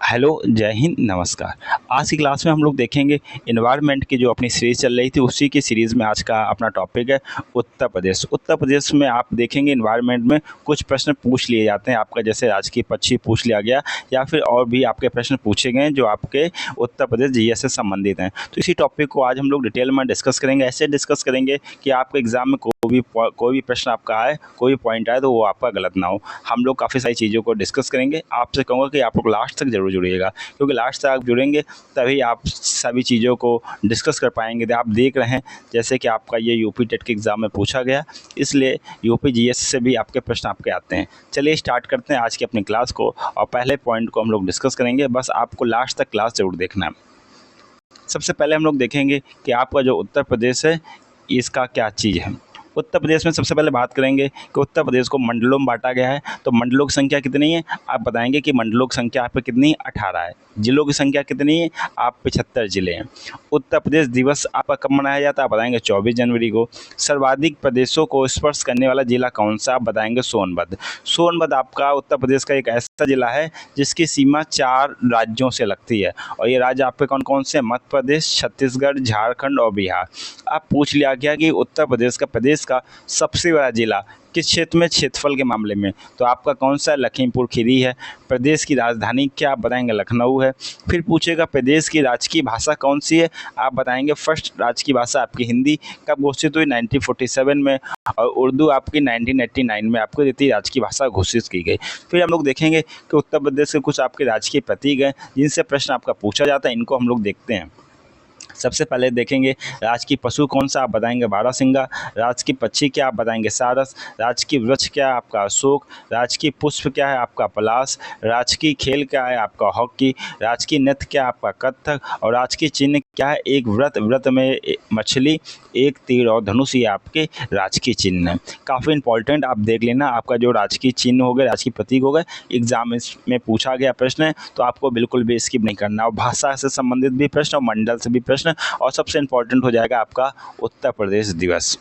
Hello, जय हिंद, नमस्कार। आज की क्लास में हम लोग देखेंगे एनवायरनमेंट की जो अपनी सीरीज़ चल रही थी, उसी की सीरीज़ में आज का अपना टॉपिक है उत्तर प्रदेश। उत्तर प्रदेश में आप देखेंगे एनवायरनमेंट में कुछ प्रश्न पूछ लिए जाते हैं आपका, जैसे राजकीय पक्षी पूछ लिया गया या फिर और भी आपके प्रश्न पूछे गए हैं जो आपके उत्तर प्रदेश जीएस से संबंधित हैं। तो इसी टॉपिक को आज हम लोग डिटेल में डिस्कस करेंगे। ऐसे डिस्कस करेंगे कि आपके एग्ज़ाम में कोई भी प्रश्न आपका आए, कोई भी पॉइंट आए तो वो आपका गलत ना हो। हम लोग काफ़ी सारी चीज़ों को डिस्कस करेंगे। आपसे कहूँगा कि आप लोग लास्ट तक ज़रूर जुड़िएगा, क्योंकि लास्ट तक आप जुड़ेंगे तभी आप सभी चीज़ों को डिस्कस कर पाएंगे। तो आप देख रहे हैं जैसे कि आपका ये यूपी टेट के एग्ज़ाम में पूछा गया, इसलिए यूपी जीएस से भी आपके प्रश्न आपके आते हैं। चलिए स्टार्ट करते हैं आज की अपनी क्लास को, और पहले पॉइंट को हम लोग डिस्कस करेंगे। बस आपको लास्ट तक क्लास ज़रूर देखना है। सबसे पहले हम लोग देखेंगे कि आपका जो उत्तर प्रदेश है इसका क्या चीज़ है। उत्तर प्रदेश में सबसे पहले बात करेंगे कि उत्तर प्रदेश को मंडलों में बांटा गया है। तो मंडलों की संख्या कितनी है, आप बताएंगे कि मंडलों की संख्या आप पे कितनी है, 18 है। जिलों की संख्या कितनी है, आप 75 जिले हैं। उत्तर प्रदेश दिवस आपका कब मनाया जाता है, आप बताएंगे 24 जनवरी को। सर्वाधिक प्रदेशों को स्पर्श करने वाला जिला कौन सा, आप बताएंगे सोनभद्र। सोनभद्र आपका उत्तर प्रदेश का एक ऐसा जिला है जिसकी सीमा 4 राज्यों से लगती है, और ये राज्य आपके कौन कौन से, मध्य प्रदेश, छत्तीसगढ़, झारखंड और बिहार। आप पूछ लिया गया कि उत्तर प्रदेश का सबसे बड़ा जिला किस क्षेत्र में, क्षेत्रफल के मामले में, तो आपका कौन सा, लखीमपुर खीरी है। प्रदेश की राजधानी क्या, आप बताएंगे लखनऊ है। फिर पूछेगा प्रदेश की राजकीय भाषा कौन सी है, आप बताएंगे फर्स्ट राजकीय भाषा आपकी हिंदी कब घोषित हुई, 1947 में, और उर्दू आपकी 1989 में आपको द्वितीय राजकीय भाषा घोषित की गई। फिर हम लोग देखेंगे कि उत्तर प्रदेश के कुछ आपके राजकीय प्रतीक हैं जिनसे प्रश्न आपका पूछा जाता है, इनको हम लोग देखते हैं। सबसे पहले देखेंगे राजकीय पशु कौन सा, आप बताएंगे बारहसिंगा। राजकीय पक्षी क्या, आप बताएंगे सारस। राजकीय वृक्ष क्या है, आपका अशोक। राजकीय पुष्प क्या है, आपका पलाश। राजकीय खेल क्या है, आपका हॉकी। राजकीय नृत्य क्या है, आपका कथक। और राजकीय चिन्ह क्या है, एक व्रत, व्रत में मछली, एक तीर और धनुष, ये आपके राजकीय चिन्ह है। काफ़ी इंपॉर्टेंट, आप देख लेना। आपका जो राजकीय चिन्ह हो गए, राजकीय प्रतीक हो गए, एग्जाम में पूछा गया प्रश्न है तो आपको बिल्कुल भी स्किप नहीं करना। और भाषा से संबंधित भी प्रश्न और मंडल से भी प्रश्न, और सबसे इंपॉर्टेंट हो जाएगा आपका उत्तर प्रदेश दिवस।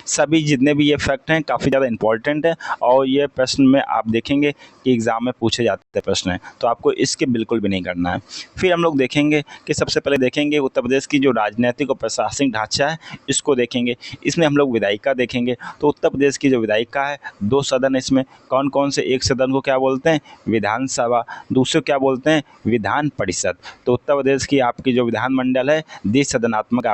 सभी जितने भी ये फैक्ट हैं काफ़ी ज़्यादा इंपॉर्टेंट है, और ये प्रश्न में आप देखेंगे कि एग्ज़ाम में पूछे जाते प्रश्न हैं, तो आपको इसके बिल्कुल भी नहीं करना है। फिर हम लोग देखेंगे कि सबसे पहले देखेंगे उत्तर प्रदेश की जो राजनीतिक और प्रशासनिक ढांचा है इसको देखेंगे। इसमें हम लोग विधायिका देखेंगे। तो उत्तर प्रदेश की जो विधायिका है, 2 सदन है इसमें। कौन कौन से, एक सदन को क्या बोलते हैं, विधानसभा, दूसरे क्या बोलते हैं, विधान परिषद। तो उत्तर प्रदेश की आपकी जो विधानमंडल है, द्विसदनात्मक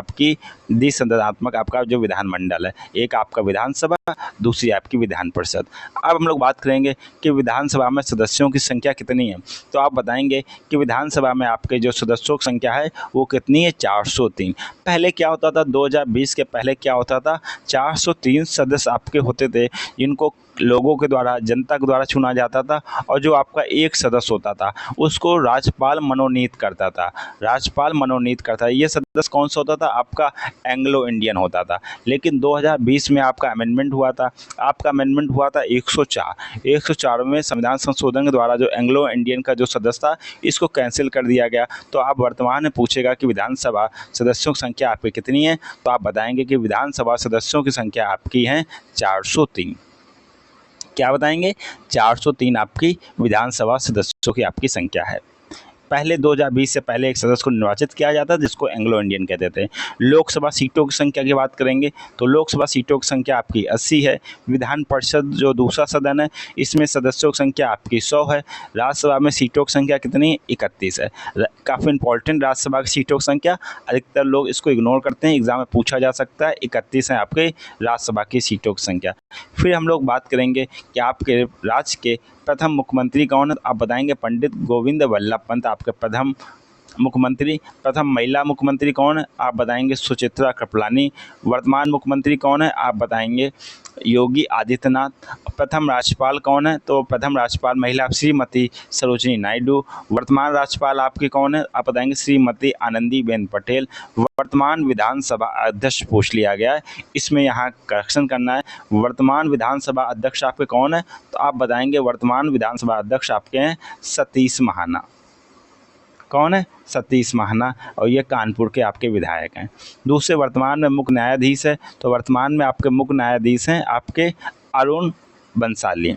आपका जो विधानमंडल है, एक आपका विधानसभा, दूसरी आपकी विधान परिषद। अब हम लोग बात करेंगे कि विधानसभा में सदस्यों की संख्या कितनी है। तो आप बताएंगे कि विधानसभा में आपके जो सदस्यों की संख्या है वो कितनी है, 403। पहले क्या होता था, 2020 के पहले क्या होता था, 403 सदस्य आपके होते थे जिनको लोगों के द्वारा, जनता के द्वारा चुना जाता था, और जो आपका एक सदस्य होता था उसको राज्यपाल मनोनीत करता था। राज्यपाल मनोनीत करता था। ये सदस्य कौन सा होता था, आपका एंग्लो इंडियन होता था। लेकिन 2020 में आपका अमेंडमेंट हुआ था। आपका अमेंडमेंट हुआ था 104 में संविधान संशोधन के द्वारा जो एंग्लो इंडियन का जो सदस्य था इसको कैंसिल कर दिया गया। तो आप वर्तमान में पूछेगा कि विधानसभा सदस्यों की संख्या आपकी कितनी है, तो आप बताएंगे कि विधानसभा सदस्यों की संख्या आपकी है 403। क्या बताएंगे, 403 आपकी विधानसभा सदस्यों की आपकी संख्या है। पहले 2020 से पहले एक सदस्य को निर्वाचित किया जाता जिसको एंग्लो इंडियन कहते थे। लोकसभा सीटों की संख्या की बात करेंगे तो लोकसभा सीटों की संख्या आपकी 80 है। विधान परिषद जो दूसरा सदन है इसमें सदस्यों की संख्या आपकी 100 है। राज्यसभा में सीटों की संख्या कितनी है, 31 है। काफ़ी इंपॉर्टेंट राज्यसभा की सीटों की संख्या, अधिकतर लोग इसको इग्नोर करते हैं, एग्जाम में पूछा जा सकता है। 31 है आपके राज्यसभा की सीटों की संख्या। फिर हम लोग बात करेंगे कि आपके राज्य के प्रथम मुख्यमंत्री कौन है, आप बताएंगे पंडित गोविंद वल्लभ पंत आपके प्रथम मुख्यमंत्री। प्रथम महिला मुख्यमंत्री कौन है, आप बताएंगे सुचित्रा कृपलानी। वर्तमान मुख्यमंत्री कौन है, आप बताएंगे योगी आदित्यनाथ। प्रथम राज्यपाल कौन है, तो प्रथम राज्यपाल महिला श्रीमती सरोजिनी नायडू। वर्तमान राज्यपाल आपके कौन है, आप बताएंगे श्रीमती आनंदीबेन पटेल। वर्तमान विधानसभा अध्यक्ष पूछ लिया गया है, इसमें यहाँ करेक्शन करना है। वर्तमान विधानसभा अध्यक्ष आपके कौन है, तो आप बताएंगे वर्तमान विधानसभा अध्यक्ष आपके हैं सतीश महाना। कौन है, सतीश महाना, और ये कानपुर के आपके विधायक हैं। दूसरे वर्तमान में मुख्य न्यायाधीश है, तो वर्तमान में आपके मुख्य न्यायाधीश हैं आपके अरुण बंसाली।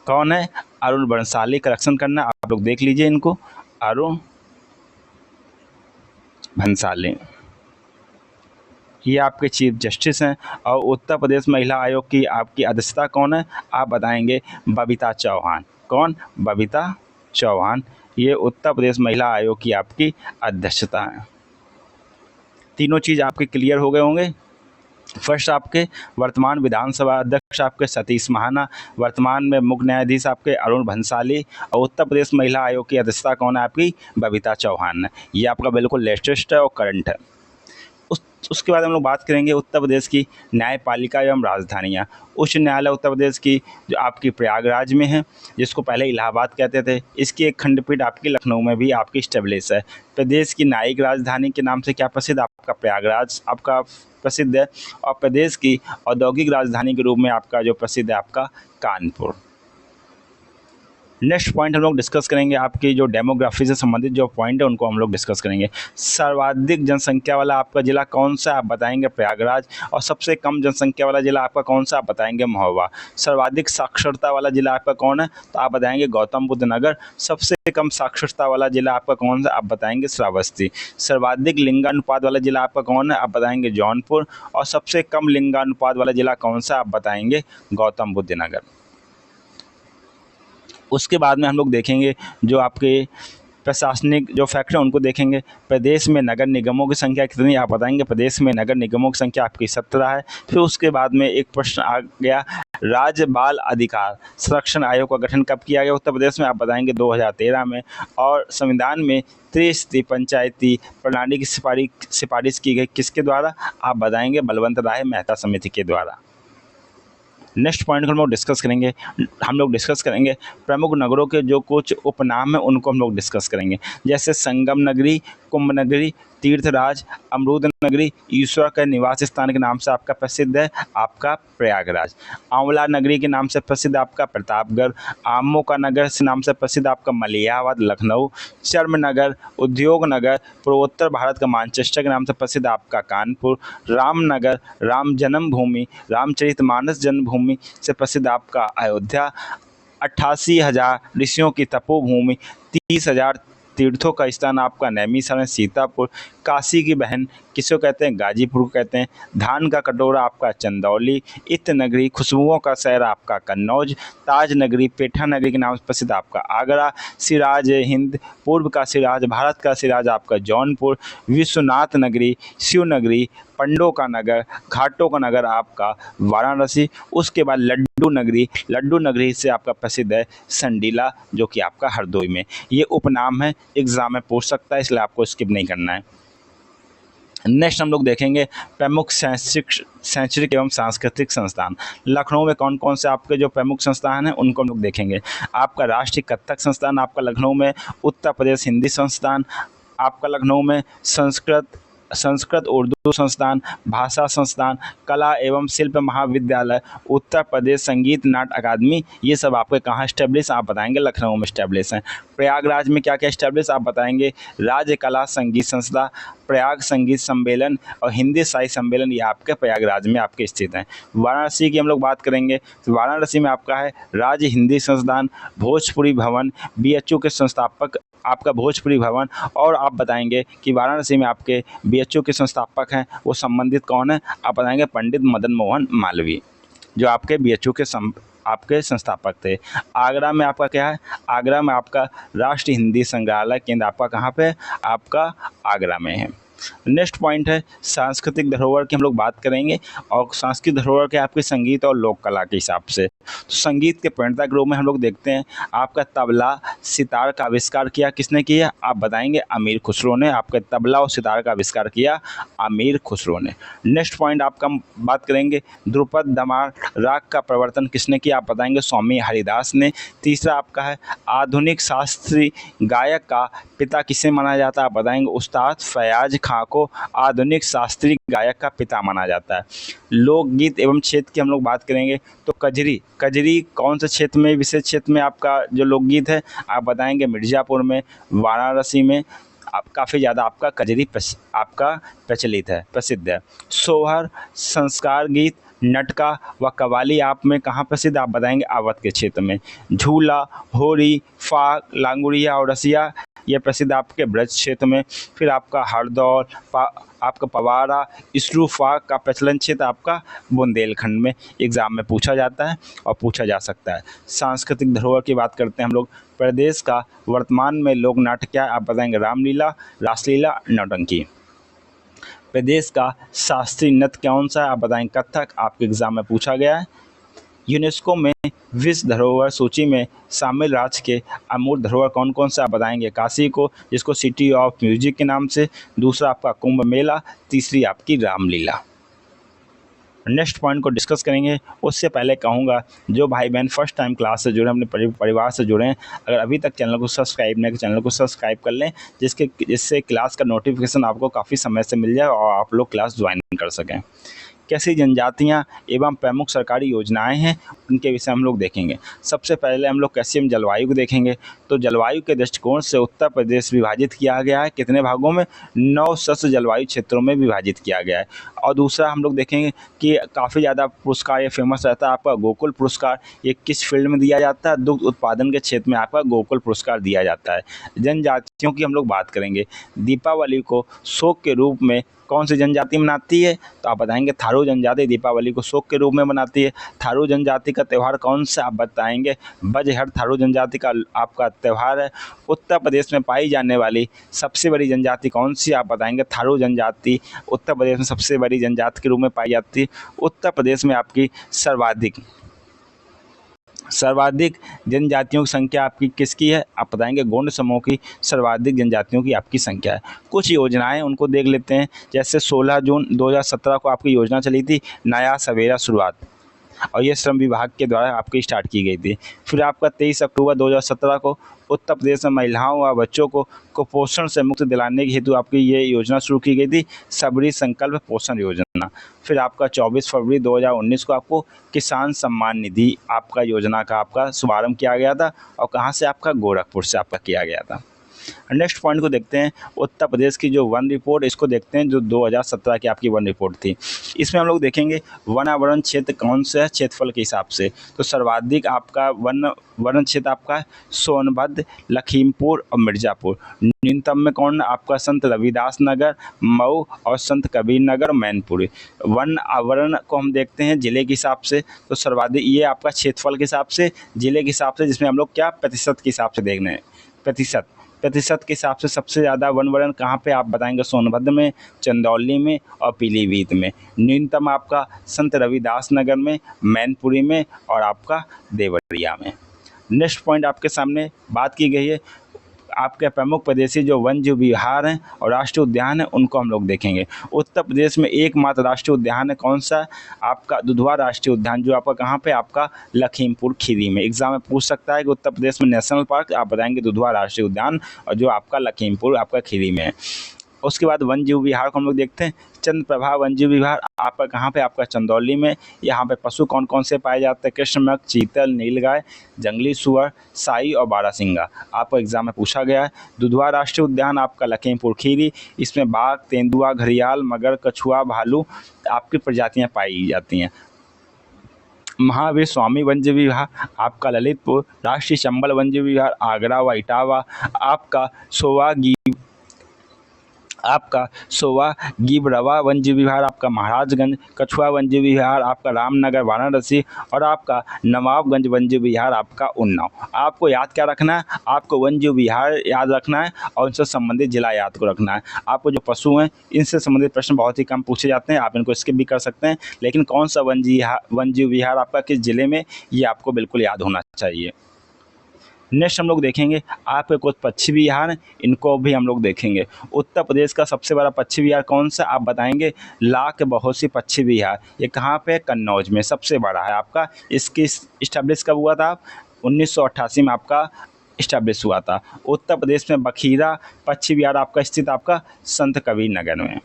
कौन है, अरुण बंसाली। करेक्शन करना, आप लोग देख लीजिए इनको। अरुण भंसाली, ये आपके चीफ जस्टिस हैं। और उत्तर प्रदेश महिला आयोग की आपकी अध्यक्षता कौन है? आप बताएंगे बबीता चौहान। कौन? बबीता चौहान। ये उत्तर प्रदेश महिला आयोग की आपकी अध्यक्षता है। तीनों चीज़ आपके क्लियर हो गए होंगे। फर्स्ट, आपके वर्तमान विधानसभा अध्यक्ष आपके सतीश महाना, वर्तमान में मुख्य न्यायाधीश आपके अरुण भंसाली, और उत्तर प्रदेश महिला आयोग की अध्यक्षता कौन है? आपकी बबीता चौहान है। ये आपका बिल्कुल लेटेस्ट है और करंट है। उसके बाद हम लोग बात करेंगे उत्तर प्रदेश की न्यायपालिका एवं राजधानियाँ। उच्च न्यायालय उत्तर प्रदेश की जो आपकी प्रयागराज में है, जिसको पहले इलाहाबाद कहते थे, इसकी एक खंडपीठ आपकी लखनऊ में भी आपकी स्टेब्लिश है। प्रदेश की न्यायिक राजधानी के नाम से क्या प्रसिद्ध? आपका प्रयागराज आपका प्रसिद्ध है। और प्रदेश की औद्योगिक राजधानी के रूप में आपका जो प्रसिद्ध है आपका कानपुर। नेक्स्ट पॉइंट हम लोग डिस्कस करेंगे, आपकी जो डेमोग्राफी से संबंधित जो पॉइंट है उनको हम लोग डिस्कस करेंगे। सर्वाधिक जनसंख्या वाला आपका ज़िला कौन सा? आप बताएंगे प्रयागराज। और सबसे कम जनसंख्या वाला ज़िला आपका कौन सा? आप बताएंगे महोबा। सर्वाधिक साक्षरता वाला ज़िला आपका कौन है? तो आप बताएंगे गौतम बुद्ध नगर। सबसे कम साक्षरता वाला ज़िला आपका कौन सा? आप बताएंगे श्रावस्ती। सर्वाधिक लिंगानुपात वाला ज़िला आपका कौन है? आप बताएंगे जौनपुर। और सबसे कम लिंगानुपात वाला ज़िला कौन सा? आप बताएंगे गौतम बुद्ध नगर। उसके बाद में हम लोग देखेंगे जो आपके प्रशासनिक जो फैक्टर है उनको देखेंगे। प्रदेश में नगर निगमों की संख्या कितनी? आप बताएंगे प्रदेश में नगर निगमों की संख्या आपकी 17 है। फिर उसके बाद में एक प्रश्न आ गया, राज्य बाल अधिकार संरक्षण आयोग का गठन कब किया गया उत्तर प्रदेश में? आप बताएंगे 2013 में। और संविधान में त्रिस्तरीय पंचायती प्रणाली की सिफारिश की गई किसके द्वारा? आप बताएंगे बलवंत राय मेहता समिति के द्वारा। नेक्स्ट पॉइंट को हम लोग डिस्कस करेंगे प्रमुख नगरों के जो कुछ उपनाम हैं उनको हम लोग डिस्कस करेंगे। जैसे संगम नगरी, कुंभ नगरी, तीर्थराज, अमरूद नगरी, ईश्वर के निवास स्थान के नाम से आपका प्रसिद्ध है आपका प्रयागराज। आंवला नगरी के नाम से प्रसिद्ध आपका प्रतापगढ़। आमों का नगर से नाम से प्रसिद्ध आपका मलियाबाद लखनऊ। चर्म नगर, उद्योग नगर, पूर्वोत्तर भारत का मानचेस्टर के नाम से प्रसिद्ध आपका कानपुर। रामनगर, राम जन्मभूमि, रामचरितमानस जन्मभूमि से प्रसिद्ध आपका अयोध्या। 88,000 ऋषियों की तपोभूमि, 30,000 तीर्थों का स्थान आपका नैमिषारण्य सीतापुर। काशी की बहन किसको कहते हैं? गाजीपुर को कहते हैं। धान का कटोरा आपका चंदौली। इत्र नगरी, खुशबुओं का शहर आपका कन्नौज। ताज नगरी, पेठा नगरी के नाम से प्रसिद्ध आपका आगरा। सिराज हिंद, पूर्व का सिराज, भारत का सिराज आपका जौनपुर। विश्वनाथ नगरी, शिव नगरी, पंडों का नगर, घाटों का नगर आपका वाराणसी। उसके बाद लड्डू नगरी से आपका प्रसिद्ध है संडीला, जो कि आपका हरदोई में। ये उपनाम है, एग्जाम में पूछ सकता है, इसलिए आपको स्किप नहीं करना है। नेक्स्ट हम लोग देखेंगे प्रमुख शैक्षणिक एवं सांस्कृतिक संस्थान। लखनऊ में कौन कौन से आपके जो प्रमुख संस्थान हैं उनको हम लोग देखेंगे। आपका राष्ट्रीय कथक संस्थान आपका लखनऊ में। उत्तर प्रदेश हिंदी संस्थान आपका लखनऊ में। संस्कृत उर्दू संस्थान, भाषा संस्थान, कला एवं शिल्प महाविद्यालय, उत्तर प्रदेश संगीत नाट्य अकादमी, ये सब आपके कहाँ स्टैब्लिश? आप बताएंगे लखनऊ में स्टैब्लिश हैं। प्रयागराज में क्या क्या स्टैब्लिश? आप बताएंगे राज्य कला संगीत संस्था, प्रयाग संगीत सम्मेलन और हिंदी साहित्य सम्मेलन, ये आपके प्रयागराज में आपके स्थित हैं। वाराणसी की हम लोग बात करेंगे तो वाराणसी में आपका है राज्य हिंदी संस्थान, भोजपुरी भवन, BHU के संस्थापक आपका भोजपुरी भवन। और आप बताएंगे कि वाराणसी में आपके BHU के संस्थापक हैं वो संबंधित कौन है? आप बताएंगे पंडित मदन मोहन मालवीय, जो आपके BHU के आपके संस्थापक थे। आगरा में आपका क्या है? आगरा में आपका राष्ट्रीय हिंदी संग्रहालय केंद्र आपका कहाँ पे? आपका आगरा में है। नेक्स्ट पॉइंट है सांस्कृतिक धरोहर की हम लोग बात करेंगे। और सांस्कृतिक धरोहर के आपके संगीत और लोक कला के हिसाब से, तो संगीत के प्रणेता के रूप में हम लोग देखते हैं आपका तबला सितार का आविष्कार किया किसने किया? आप बताएंगे अमीर खुसरो ने। आपके तबला और सितार का आविष्कार किया अमीर खुसरो ने। नेक्स्ट पॉइंट आपका हम बात करेंगे ध्रुपद दमार राग का प्रवर्तन किसने किया? आप बताएंगे स्वामी हरिदास ने। तीसरा आपका है आधुनिक शास्त्रीय गायक का पिता किसे माना जाता है? आप बताएंगे उस्ताद फयाज खां को आधुनिक शास्त्रीय गायक का पिता माना जाता है। लोकगीत एवं क्षेत्र की हम लोग बात करेंगे तो कजरी कौन से क्षेत्र में, विशेष क्षेत्र में आपका जो लोकगीत है? आप बताएंगे मिर्ज़ापुर में, वाराणसी में काफ़ी ज़्यादा आपका कजरी आपका प्रचलित है, प्रसिद्ध है। सोहर, संस्कार गीत, नटका व कव्वाली आप में कहाँ प्रसिद्ध? आप बताएंगे अवध के क्षेत्र में। झूला, होरी, फाग, लांगुड़िया और रसिया ये प्रसिद्ध आपके ब्रज क्षेत्र में। फिर आपका हरदौल, आपका पवारा, इस्रूफा का प्रचलन क्षेत्र आपका बुंदेलखंड में एग्ज़ाम में पूछा जाता है और पूछा जा सकता है। सांस्कृतिक धरोहर की बात करते हैं हम लोग। प्रदेश का वर्तमान में लोक नाट्य क्या है? आप बताएंगे रामलीला, रासलीला, नौटंकी। प्रदेश का शास्त्रीय नृत्य कौन सा है? आप बताएंगे कथक। आपके एग्जाम में पूछा गया है। यूनेस्को में विश्व धरोहर सूची में शामिल राज्य के अमूर्त धरोहर कौन कौन सा? आप बताएंगे काशी को, जिसको सिटी ऑफ म्यूजिक के नाम से। दूसरा आपका कुंभ मेला। तीसरी आपकी रामलीला। नेक्स्ट पॉइंट को डिस्कस करेंगे। उससे पहले कहूँगा जो भाई बहन फर्स्ट टाइम क्लास से जुड़े, अपने परिवार से जुड़े हैं, अगर अभी तक चैनल को सब्सक्राइब नहीं किया, चैनल को सब्सक्राइब कर लें, जिससे क्लास का नोटिफिकेशन आपको काफ़ी समय से मिल जाए और आप लोग क्लास ज्वाइन कर सकें। कैसी जनजातियां एवं प्रमुख सरकारी योजनाएं हैं, उनके विषय हम लोग देखेंगे। सबसे पहले हम लोग कैसी जलवायु को देखेंगे। तो जलवायु के दृष्टिकोण से उत्तर प्रदेश विभाजित किया गया है कितने भागों में? 9 शस्त्र जलवायु क्षेत्रों में विभाजित किया गया है। और दूसरा हम लोग देखेंगे कि काफ़ी ज़्यादा पुरस्कार ये फेमस रहता है आपका गोकुल पुरस्कार। ये किस फील्ड में दिया जाता है? दुग्ध उत्पादन के क्षेत्र में आपका गोकुल पुरस्कार दिया जाता है। जनजातियों की हम लोग बात करेंगे। दीपावली को शोक के रूप में कौन सी जनजाति मनाती है? तो आप बताएंगे थारू जनजाति दीपावली को शोक के रूप में मनाती है। थारू जनजाति का त्यौहार कौन सा? आप बताएंगे बजहर थारू जनजाति का आपका त्यौहार है। उत्तर प्रदेश में पाई जाने वाली सबसे बड़ी जनजाति कौन सी? आप बताएंगे थारू जनजाति उत्तर प्रदेश में सबसे बड़ी जनजाति के रूप में पाई जाती है। उत्तर प्रदेश में आपकी सर्वाधिक जनजातियों की संख्या आपकी किसकी है? आप बताएंगे गोंड समूह की सर्वाधिक जनजातियों की आपकी संख्या है। कुछ योजनाएं उनको देख लेते हैं। जैसे 16 जून 2017 को आपकी योजना चली थी नया सवेरा शुरुआत, और ये श्रम विभाग के द्वारा आपकी स्टार्ट की गई थी। फिर आपका 23 अक्टूबर 2017 को उत्तर प्रदेश में महिलाओं व बच्चों को कुपोषण से मुक्त दिलाने के हेतु आपकी ये योजना शुरू की गई थी, सबरी संकल्प पोषण योजना। फिर आपका 24 फरवरी 2019 को आपको किसान सम्मान निधि आपका योजना का आपका शुभारंभ किया गया था, और कहाँ से? आपका गोरखपुर से आपका किया गया था। नेक्स्ट पॉइंट को देखते हैं। उत्तर प्रदेश की जो वन रिपोर्ट, इसको देखते हैं, जो 2017 की आपकी वन रिपोर्ट थी। इसमें हम लोग देखेंगे वनावरण क्षेत्र कौन सा है क्षेत्रफल के हिसाब से। तो सर्वाधिक आपका वरण क्षेत्र आपका सोनभद्र, लखीमपुर और मिर्ज़ापुर। न्यूनतम में कौन? आपका संत रविदास नगर, मऊ और संत कबीर नगर, मैनपुरी। वन आवरण को हम देखते हैं जिले के हिसाब से। तो सर्वाधिक ये आपका क्षेत्रफल के हिसाब से, जिले के हिसाब से, जिसमें हम लोग क्या प्रतिशत के हिसाब से देख रहे हैं। प्रतिशत के हिसाब से सबसे ज़्यादा वनवरण कहाँ पे? आप बताएंगे सोनभद्र में, चंदौली में और पीलीभीत में। न्यूनतम आपका संत रविदास नगर में, मैनपुरी में और आपका देवरिया में। नेक्स्ट पॉइंट आपके सामने बात की गई है। आपके प्रमुख प्रदेशी जो वन्य विहार हैं और राष्ट्रीय उद्यान हैं, उनको हम लोग देखेंगे। उत्तर प्रदेश में एकमात्र राष्ट्रीय उद्यान है कौन सा? आपका दुधवा राष्ट्रीय उद्यान, जो आपका कहाँ पे? आपका लखीमपुर खीरी में। एग्जाम में पूछ सकता है कि उत्तर प्रदेश में नेशनल पार्क, आप बताएंगे दुधवा राष्ट्रीय उद्यान, और जो आपका लखीमपुर आपका खीरी में है। उसके बाद वन्य जीव विहार को हम लोग देखते हैं। चंद्रप्रभा वन्य जीव विहार आपका कहाँ पे? आपका चंदौली में। यहाँ पे पशु कौन कौन से पाए जाते हैं? कृष्णमृग, चीतल, नीलगाय, जंगली सुअर, साई और बारहसिंगा। आपको एग्जाम में पूछा गया है। दुधवा राष्ट्रीय उद्यान आपका लखीमपुर खीरी, इसमें बाघ, तेंदुआ, घड़ियाल, मगर, कछुआ, भालू आपकी प्रजातियाँ पाई जाती हैं। महावीर स्वामी वन्य विहार आपका ललितपुर। राष्ट्रीय चंबल वन्य विहार आगरा व इटावा। आपका सोवा गिबरवा वन्य विहार आपका महाराजगंज। कछुआ वन्य विहार आपका रामनगर वाराणसी, और आपका नवाबगंज वन्य विहार आपका उन्नाव। आपको याद क्या रखना है? आपको वन्य विहार याद रखना है और उनसे संबंधित जिला याद को रखना है। आपको जो पशु हैं इनसे संबंधित प्रश्न बहुत ही कम पूछे जाते हैं, आप इनको स्किप भी कर सकते हैं, लेकिन कौन सा वन्य विहार आपका किस जिले में, ये आपको बिल्कुल याद होना चाहिए। नेक्स्ट हम लोग देखेंगे आपके कुछ पक्षी विहार, इनको भी हम लोग देखेंगे। उत्तर प्रदेश का सबसे बड़ा पक्षी विहार कौन सा? आप बताएंगे लाख बहोसी पक्षी विहार। ये कहाँ पे? कन्नौज में सबसे बड़ा है आपका। इसकी इस्टेब्लिश कब हुआ था? 1988 में आपका इस्टेब्लिश हुआ था। उत्तर प्रदेश में बखीरा पक्षी विहार आपका स्थित आपका संत कबीर नगर में।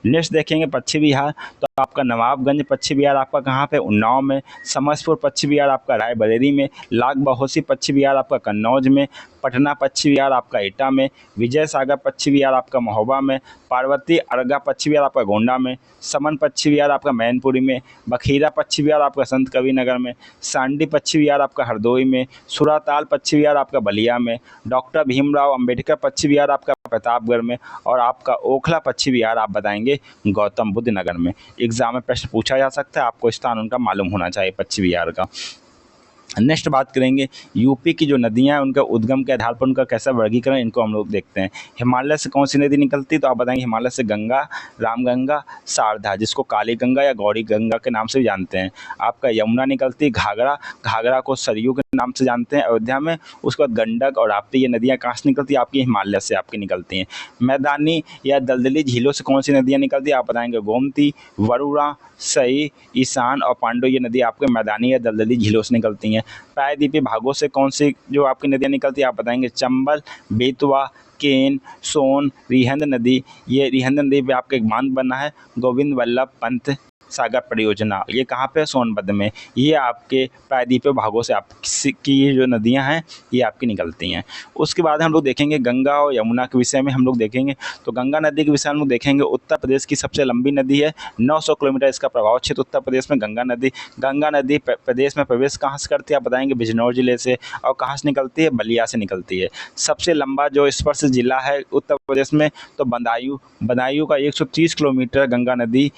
नेक्स्ट देखेंगे पक्षी विहार, तो आपका नवाबगंज पक्षी विहार आपका कहाँ पे? उन्नाव में। समसपुर पक्षी विहार आपका रायबरेली में। लाख बहोसी पक्षी विहार आपका कन्नौज में। पटना पश्चिम विहार आपका एटा में, विजय सागर पश्चिम विहार आपका महोबा में, पार्वती अर्गा पश्चिम विहार आपका गोंडा में, समन पश्चिम विहार आपका मैनपुरी में, बखीरा पश्चिम विहार आपका संत कबीरनगर में, सांडी पश्चिम विहार आपका हरदोई में, सुराताल पश्चिम विहार आपका बलिया में, डॉक्टर भीमराव अंबेडकर पश्चिम विहार आपका प्रतापगढ़ में, और आपका ओखला पश्चिम विहार आप बताएंगे गौतम बुद्ध नगर में। एग्जाम में प्रश्न पूछा जा सकता है, आपको स्थान उनका मालूम होना चाहिए पश्चिम विहार का। नेक्स्ट बात करेंगे यूपी की जो नदियां हैं उनका उद्गम के आधार पर उनका कैसा वर्गीकरण, इनको हम लोग देखते हैं। हिमालय से कौन सी नदी निकलती है, तो आप बताएंगे हिमालय से गंगा, रामगंगा, शारदा, जिसको काली गंगा या गौरी गंगा के नाम से भी जानते हैं। आपका यमुना निकलती है, घाघरा, घाघरा को सरयू के नाम से जानते हैं अयोध्या में। उसके बाद गंडक और राप्ती, ये नदियाँ कहाँ से निकलती है, आपकी हिमालय से आपकी निकलती हैं। मैदानी या दलदली झीलों से कौन सी नदियाँ निकलती है, आप बताएंगे गोमती, वरुणा, सई, ईशान और पांडु, ये नदी आपके मैदानी या दलदली झीलों से निकलती हैं। प्रायद्वीपीय भागों से कौन सी जो आपकी नदियाँ निकलती है, आप बताएंगे चंबल, बेतवा, केन, सोन, रिहंद नदी। ये रिहंद नदी पे आपका एक बांध बना है, गोविंद वल्लभ पंत सागर परियोजना, ये कहाँ पे है, सोनभद्र में। ये आपके प्रायद्वीपीय भागों से आपकी ये जो नदियाँ हैं ये आपकी निकलती हैं। उसके बाद हम लोग देखेंगे गंगा और यमुना के विषय में हम लोग देखेंगे। तो गंगा नदी के विषय में हम लोग देखेंगे उत्तर प्रदेश की सबसे लंबी नदी है, 900 किलोमीटर इसका प्रभाव क्षेत्र उत्तर प्रदेश में। गंगा नदी प्रदेश में प्रवेश कहाँ से करती है, आप बताएंगे बिजनौर जिले से, और कहाँ से निकलती है, बलिया से निकलती है। सबसे लंबा जो स्पर्श जिला है उत्तर प्रदेश में, तो बदायूं का 130 किलोमीटर गंगा नदी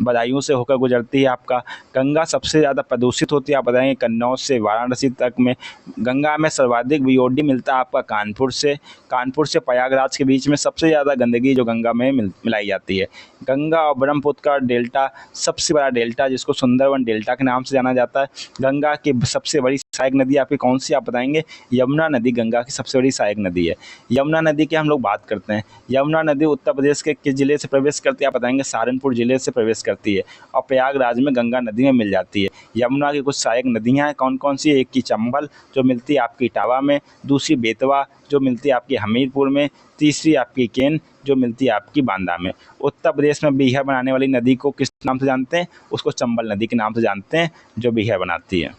बदायूं से होकर गुजरती है। आपका गंगा सबसे ज़्यादा प्रदूषित होती है, आप बताएंगे कन्नौज से वाराणसी तक में। गंगा में सर्वाधिक बीओडी मिलता है आपका कानपुर से प्रयागराज के बीच में सबसे ज़्यादा गंदगी जो गंगा में मिलाई जाती है। गंगा और ब्रह्मपुत्र का डेल्टा सबसे बड़ा डेल्टा, जिसको सुंदरवन डेल्टा के नाम से जाना जाता है। गंगा की सबसे बड़ी सहायक नदी आपकी कौन सी, आप बताएंगे यमुना नदी गंगा की सबसे बड़ी सहायक नदी है। यमुना नदी की हम लोग बात करते हैं। यमुना नदी उत्तर प्रदेश के किस जिले से प्रवेश करती है, आप बताएंगे सहारनपुर जिले से प्रवेश करती है और प्रयागराज में गंगा नदी में मिल जाती है। यमुना की कुछ सहायक नदियाँ हैं, कौन कौन सी है, एक की चंबल जो मिलती है आपकी इटावा में, दूसरी बेतवा जो मिलती है आपकी हमीरपुर में, तीसरी आपकी केन जो मिलती है आपकी बांदा में। उत्तर प्रदेश में बीहर बनाने वाली नदी को किस नाम से जानते हैं, उसको चंबल नदी के नाम से जानते हैं जो बीहर बनाती है।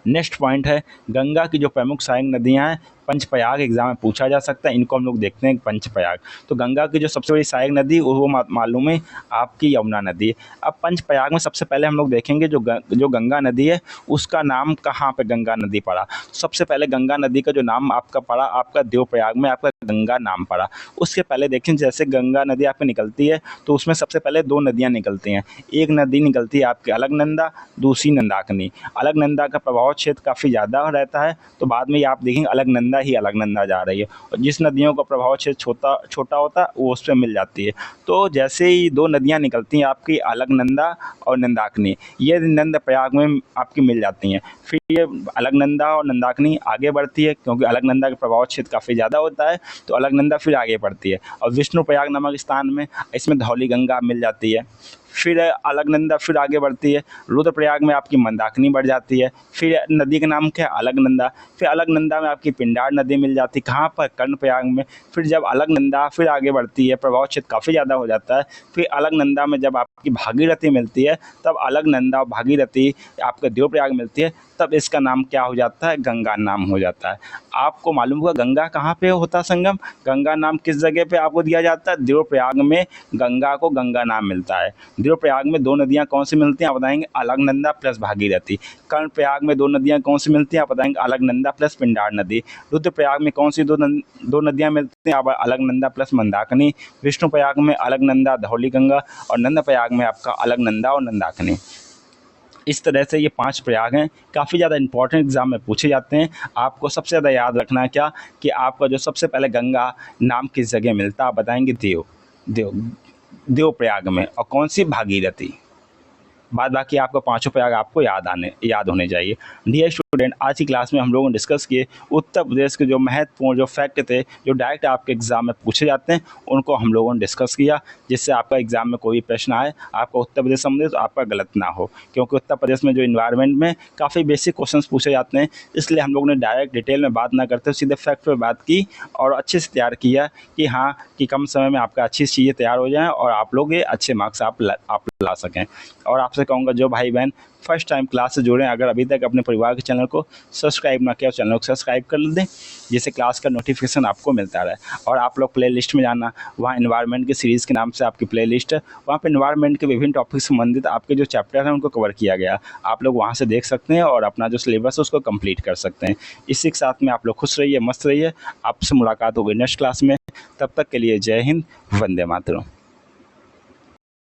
नेक्स्ट पॉइंट है गंगा की जो प्रमुख सहायक नदियाँ हैं, पंचप्रयाग एग्जाम में पूछा जा सकता है, इनको हम लोग देखते हैं। पंचप्रयाग, तो गंगा की जो सबसे बड़ी सहायक नदी वो मालूम है आपकी यमुना नदी। अब पंचप्रयाग में सबसे पहले हम लोग देखेंगे जो गंगा नदी है उसका नाम कहाँ पे गंगा नदी पड़ा। सबसे पहले गंगा नदी का जो नाम आपका पड़ा आपका देवप्रयाग में आपका गंगा नाम पड़ा। उसके पहले देखें जैसे गंगा नदी आपकी निकलती है तो उसमें सबसे पहले दो नदियाँ निकलती हैं। एक नदी निकलती है आपकी अलकनंदा, दूसरी नंदाकिनी। अलकनंदा का प्रभाव क्षेत्र काफ़ी ज़्यादा रहता है, तो बाद में आप देखेंगे अलकनंदा जा रही है, और जिस नदियों का प्रभाव क्षेत्र छोटा होता है वो उस पर मिल जाती है। तो जैसे ही दो नदियाँ निकलती हैं आपकी अलकनंदा और नंदाकिनी, ये नंद प्रयाग में आपकी मिल जाती हैं। फिर ये अलकनंदा और नंदाकिनी आगे बढ़ती है, क्योंकि अलकनंदा का प्रभाव क्षेत्र काफ़ी ज़्यादा होता है, तो अलकनंदा फिर आगे बढ़ती है और विष्णु प्रयाग नामक स्थान में इसमें धौली गंगा मिल जाती है। फिर अलकनंदा फिर आगे बढ़ती है, रुद्रप्रयाग में आपकी मंदाकिनी बढ़ जाती है। फिर नदी का नाम क्या है, अलकनंदा। फिर अलकनंदा में आपकी पिंडार नदी मिल जाती है, कहाँ पर, कर्णप्रयाग में। फिर जब अलकनंदा फिर आगे बढ़ती है, प्रभाव क्षेत्र काफ़ी ज़्यादा हो जाता है। फिर अलकनंदा में जब आपकी भागीरथी मिलती है, तब अलकनंदा और भागीरथी आपका देवप्रयाग मिलती है, तब इसका नाम क्या हो जाता है, गंगा नाम हो जाता है। आपको मालूम होगा गंगा कहाँ पे होता है संगम, गंगा नाम किस जगह पे आपको दिया जाता है, देवप्रयाग में गंगा को गंगा नाम मिलता है। देवप्रयाग में दो नदियाँ कौन सी मिलती हैं, आप बताएंगे अलकनंदा प्लस भागीरथी। कर्णप्रयाग में दो नदियाँ कौन सी मिलती हैं, आप बताएंगे अलकनंदा प्लस पिंडार नदी। रुद्रप्रयाग में कौन सी दो नदियाँ मिलती हैं, आप अलकनंदा प्लस मंदाकिनी। विष्णुप्रयाग में अलकनंदा धौली गंगा, और नंदप्रयाग में आपका अलकनंदा और नंदाकिनी। इस तरह से ये 5 प्रयाग हैं, काफ़ी ज़्यादा इंपॉर्टेंट एग्जाम में पूछे जाते हैं। आपको सबसे ज़्यादा याद रखना है क्या, कि आपका जो सबसे पहले गंगा नाम किस जगह मिलता है, आप बताएंगे देवप्रयाग में, और कौन सी, भागीरथी। बाद बाकी आपका पांचों प्रयाग आपको याद होने चाहिए। डियर स्टूडेंट, आज की क्लास में हम लोगों ने डिस्कस किए उत्तर प्रदेश के जो महत्वपूर्ण जो फैक्ट थे जो डायरेक्ट आपके एग्जाम में पूछे जाते हैं, उनको हम लोगों ने डिस्कस किया, जिससे आपका एग्जाम में कोई प्रश्न आए आपका उत्तर प्रदेश संबंधित तो आपका गलत ना हो। क्योंकि उत्तर प्रदेश में जो इन्वायरमेंट में काफ़ी बेसिक क्वेश्चन पूछे जाते हैं, इसलिए हम लोगों ने डायरेक्ट डिटेल में बात ना करते सीधे फैक्ट पर बात की और अच्छे से तैयार किया कि हाँ कि कम समय में आपका अच्छी चीज़ें तैयार हो जाएँ और आप लोग ये अच्छे मार्क्स आप ला सकें। और आपसे कहूँगा जो भाई बहन फर्स्ट टाइम क्लास से जुड़े हैं, अगर अभी तक अपने परिवार के चैनल को सब्सक्राइब ना किया, चैनल को सब्सक्राइब कर दें, जिससे क्लास का नोटिफिकेशन आपको मिलता रहे। और आप लोग प्ले लिस्ट में जाना, वहाँ एनवायरनमेंट की सीरीज़ के नाम से आपकी प्ले लिस्ट है, वहाँ पे एनवायरनमेंट के विभिन्न टॉपिक से संबंधित आपके जो चैप्टर हैं उनको कवर किया गया, आप लोग वहाँ से देख सकते हैं और अपना जो सिलेबस है उसको कंप्लीट कर सकते हैं। इसी के साथ में आप लोग खुश रहिए, मस्त रहिए। आपसे मुलाकात होगी नेक्स्ट क्लास में। तब तक के लिए जय हिंद, वंदे मातरम।